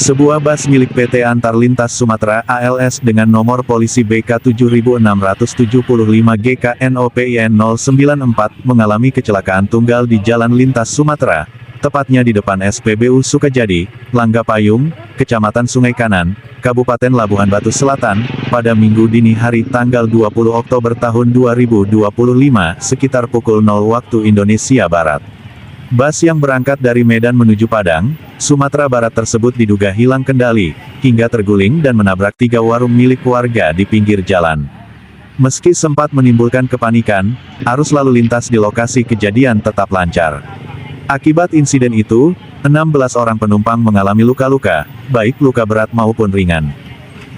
Sebuah bus milik PT Antar Lintas Sumatera (ALS) dengan nomor polisi BK 7675 GKNOPIN 094 mengalami kecelakaan tunggal di Jalan Lintas Sumatera, tepatnya di depan SPBU Sukajadi, Langga Payung, Kecamatan Sungai Kanan, Kabupaten Labuhan Batu Selatan, pada Minggu dini hari tanggal 20 Oktober tahun 2025 sekitar pukul 0 waktu Indonesia Barat. Bus yang berangkat dari Medan menuju Padang, Sumatera Barat tersebut diduga hilang kendali, hingga terguling dan menabrak 3 warung milik warga di pinggir jalan. Meski sempat menimbulkan kepanikan, arus lalu lintas di lokasi kejadian tetap lancar. Akibat insiden itu, 16 orang penumpang mengalami luka-luka, baik luka berat maupun ringan.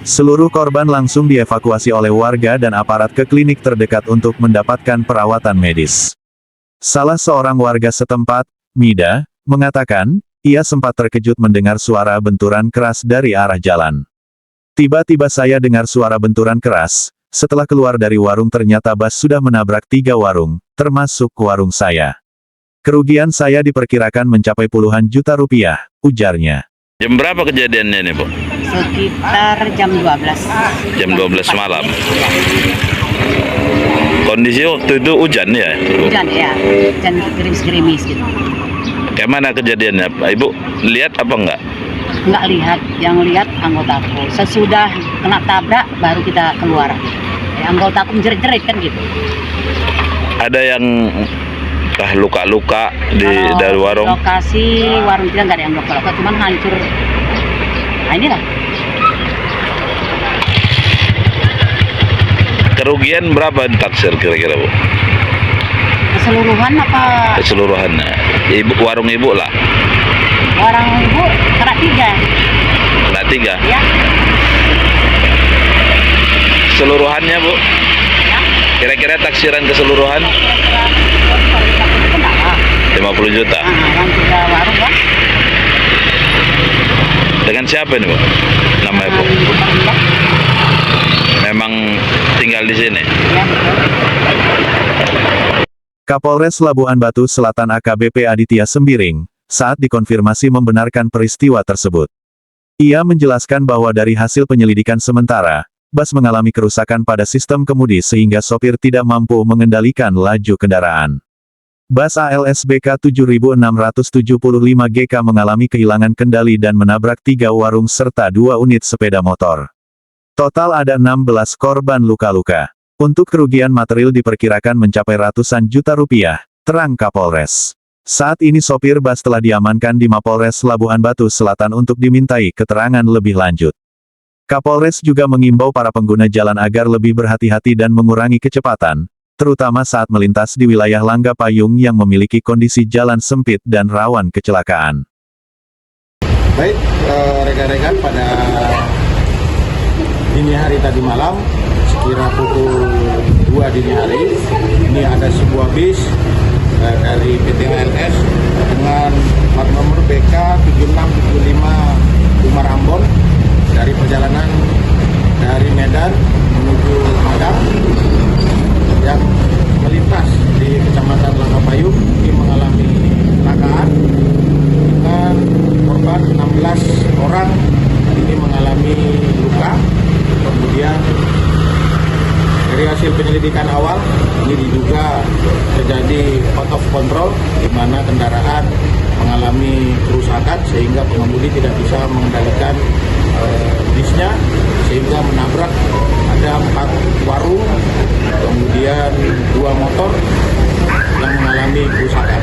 Seluruh korban langsung dievakuasi oleh warga dan aparat ke klinik terdekat untuk mendapatkan perawatan medis. Salah seorang warga setempat, Mida, mengatakan, ia sempat terkejut mendengar suara benturan keras dari arah jalan. Tiba-tiba saya dengar suara benturan keras, setelah keluar dari warung ternyata bus sudah menabrak 3 warung, termasuk warung saya. Kerugian saya diperkirakan mencapai puluhan juta rupiah, ujarnya. Jam berapa kejadiannya nih, Bu? Sekitar jam 12. Jam 12 malam. Kondisi waktu itu hujan ya? Hujan ya, hujan gerimis-gerimis gitu. Kayak mana kejadiannya, Pak? Ibu lihat apa enggak? Nggak lihat, yang lihat anggotaku. Sesudah kena tabrak, baru kita keluar. Anggotaku menjerit-jerit kan gitu. Ada yang luka-luka dari warung? Lokasi warung kita nggak ada yang luka-luka, cuman hancur. Nah inilah. Kerugian berapa ditaksir kira-kira, Bu? Keseluruhan apa? Keseluruhannya. Ibu, warung ibu lah. Warung ibu kena 3. Kena 3? Ya. Keseluruhannya, Bu? Ya. Kira-kira taksiran keseluruhan? 50 juta. Nah, yang 3 warung kan? Dengan siapa nih, Bu? Namanya, Bu? Memang tinggal di sini? Ya, betul. Kapolres Labuhan Batu Selatan AKBP Aditya Sembiring, saat dikonfirmasi membenarkan peristiwa tersebut. Ia menjelaskan bahwa dari hasil penyelidikan sementara, bus mengalami kerusakan pada sistem kemudi sehingga sopir tidak mampu mengendalikan laju kendaraan. Bus ALS BK 7675 GK mengalami kehilangan kendali dan menabrak 3 warung serta 2 unit sepeda motor. Total ada 16 korban luka-luka. Untuk kerugian material diperkirakan mencapai ratusan juta rupiah, terang Kapolres. Saat ini sopir bus telah diamankan di Mapolres Labuhan Batu Selatan untuk dimintai keterangan lebih lanjut. Kapolres juga mengimbau para pengguna jalan agar lebih berhati-hati dan mengurangi kecepatan, terutama saat melintas di wilayah Langga Payung yang memiliki kondisi jalan sempit dan rawan kecelakaan. Baik, rekan-rekan, pada dini hari tadi malam, sekira pukul 2 dini hari, ini ada sebuah bis dari PT ALS dengan plat nomor BK 7675 Umar Ambon dari perjalanan dari Medan menuju Padang yang melintas di Kecamatan Langga Payung. Ini mengalami kecelakaan dengan korban 16 orang. Ini mengalami luka. Kemudian dari hasil penyelidikan awal, ini diduga terjadi out of control, di mana kendaraan mengalami kerusakan sehingga pengemudi tidak bisa mengendalikan bisnya, sehingga menabrak ada 4 warung, kemudian 2 motor yang mengalami kerusakan.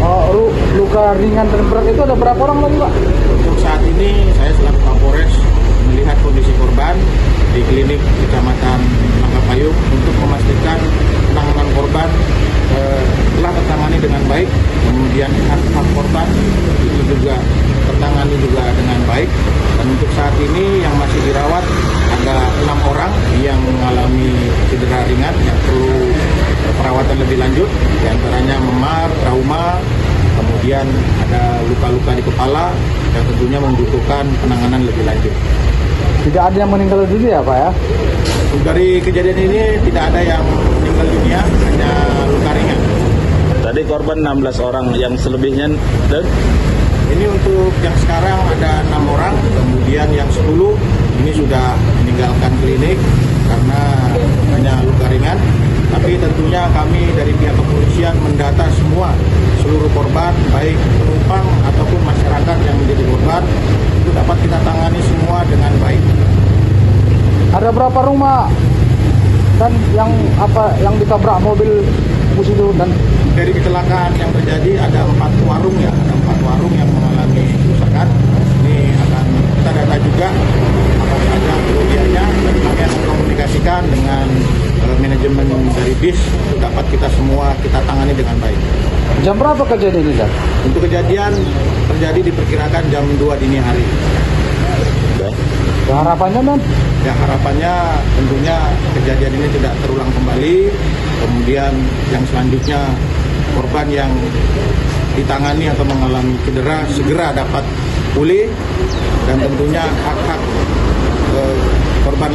Oh, luka ringan dan berat itu ada berapa orang lagi, Pak? Untuk saat ini saya selaku Kapolres melihat kondisi korban di klinik Kecamatan Langga Payung untuk memastikan penanganan korban telah tertangani dengan baik, kemudian hak korban itu juga tertangani juga dengan baik, dan untuk saat ini yang masih dirawat ada 6 orang yang mengalami cedera ringan yang perlu perawatan lebih lanjut, diantaranya memar, trauma, kemudian ada luka-luka di kepala yang tentunya membutuhkan penanganan lebih lanjut. Tidak ada yang meninggal dunia, Pak ya? Dari kejadian ini tidak ada yang meninggal dunia, hanya luka ringan. Tadi korban 16 orang, yang selebihnya dan Ini untuk yang sekarang ada 6 orang, kemudian yang 10 ini sudah meninggalkan klinik karena hanya luka ringan. Tapi tentunya kami dari pihak kepolisian mendata semua seluruh korban, baik penumpang ataupun masyarakat yang menjadi korban, itu dapat kita tangani semua dengan baik. Ada berapa rumah dan yang ditabrak mobil bus itu dan Dari kecelakaan yang terjadi ada 4 warung ya, ada 4 warung yang mengalami kerusakan. Ini akan kita data juga apa saja kerugiannya dan kami akan komunikasikan dengan manajemen dari bis untuk dapat kita semua kita tangani dengan baik. jam berapa kejadian ini dan? Untuk kejadian terjadi diperkirakan jam 2 dini hari. Harapannya dan? Ya harapannya tentunya kejadian ini tidak terulang kembali. Kemudian yang selanjutnya korban yang ditangani atau mengalami cedera segera dapat pulih dan tentunya hak-hak korban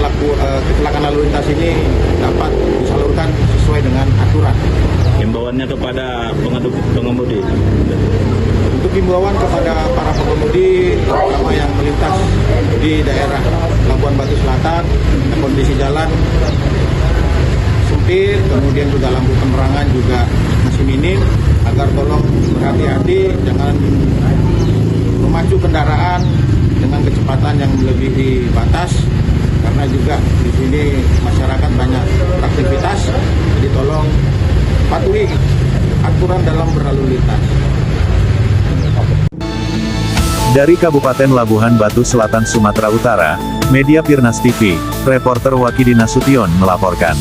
kecelakaan lalu lintas ini dapat disalurkan sesuai dengan aturan. himbauannya kepada pengemudi. Untuk himbauan kepada para pengemudi terutama yang melintas di daerah Labuan Batu Selatan, kondisi jalan sempit, kemudian juga lampu penerangan juga masih minim, agar tolong berhati-hati, jangan memacu kendaraan dengan kecepatan yang melebihi batas, karena juga di sini masyarakat banyak beraktivitas, jadi tolong patuhi aturan dalam berlalu lintas. Dari Kabupaten Labuhan Batu Selatan, Sumatera Utara, Media Pirnas TV, reporter Wakidi Nasution melaporkan.